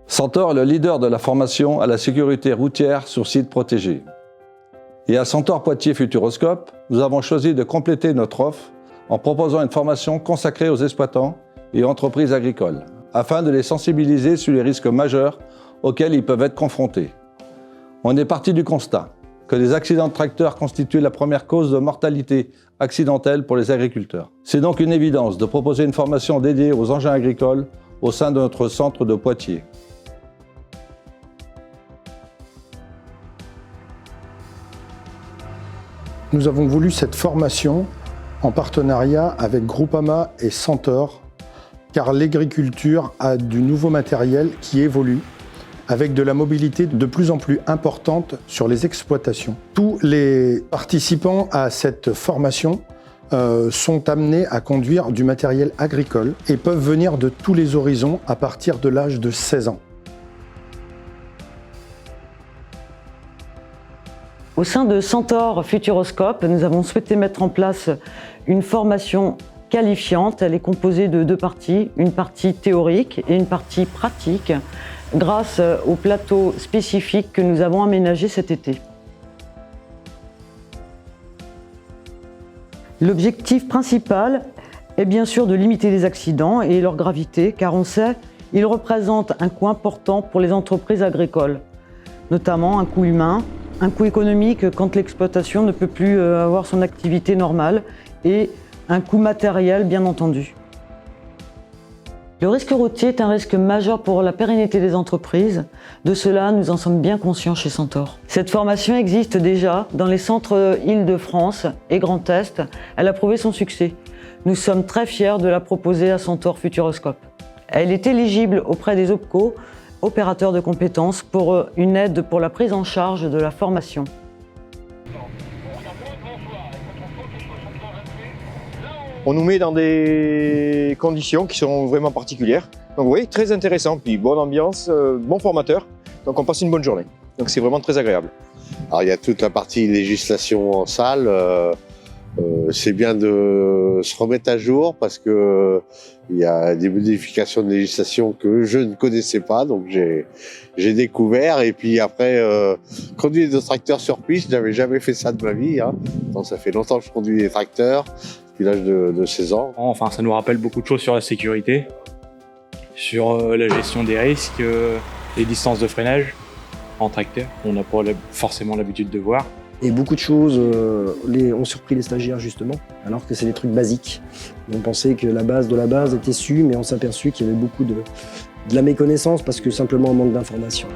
Centaure est le leader de la formation à la sécurité routière sur site protégé. Et à Centaure Poitiers Futuroscope, nous avons choisi de compléter notre offre en proposant une formation consacrée aux exploitants et entreprises agricoles, afin de les sensibiliser sur les risques majeurs auxquels ils peuvent être confrontés. On est parti du constat que les accidents de tracteurs constituent la première cause de mortalité accidentelle pour les agriculteurs. C'est donc une évidence de proposer une formation dédiée aux engins agricoles au sein de notre centre de Poitiers. Nous avons voulu cette formation en partenariat avec Groupama et Centaure, car l'agriculture a du nouveau matériel qui évolue, avec de la mobilité de plus en plus importante sur les exploitations. Tous les participants à cette formation sont amenés à conduire du matériel agricole et peuvent venir de tous les horizons à partir de l'âge de 16 ans. Au sein de Centaure Futuroscope, nous avons souhaité mettre en place une formation qualifiante. Elle est composée de deux parties, une partie théorique et une partie pratique, grâce au plateau spécifique que nous avons aménagé cet été. L'objectif principal est bien sûr de limiter les accidents et leur gravité, car on sait qu'ils représentent un coût important pour les entreprises agricoles, notamment un coût humain, un coût économique quand l'exploitation ne peut plus avoir son activité normale et un coût matériel bien entendu. Le risque routier est un risque majeur pour la pérennité des entreprises. De cela, nous en sommes bien conscients chez Centaure. Cette formation existe déjà dans les centres Île-de-France et Grand Est. Elle a prouvé son succès. Nous sommes très fiers de la proposer à Centaure Futuroscope. Elle est éligible auprès des OPCO, opérateurs de compétences, pour une aide pour la prise en charge de la formation. On nous met dans des conditions qui seront vraiment particulières. Donc oui, très intéressant, puis bonne ambiance, bon formateur. Donc on passe une bonne journée. Donc c'est vraiment très agréable. Alors il y a toute la partie législation en salle. C'est bien de se remettre à jour parce que il y a des modifications de législation que je ne connaissais pas, donc j'ai découvert. Et puis après, conduire des tracteurs sur piste, j'avais jamais fait ça de ma vie. Donc ça fait longtemps que je conduis des tracteurs, depuis l'âge de 16 ans. Enfin, ça nous rappelle beaucoup de choses sur la sécurité, sur la gestion des risques, les distances de freinage en tracteur, qu'on n'a pas forcément l'habitude de voir. Et beaucoup de choses ont surpris les stagiaires justement, alors que c'est des trucs basiques. On pensait que la base de la base était su, mais on s'est aperçu qu'il y avait beaucoup de la méconnaissance parce que simplement un manque d'information.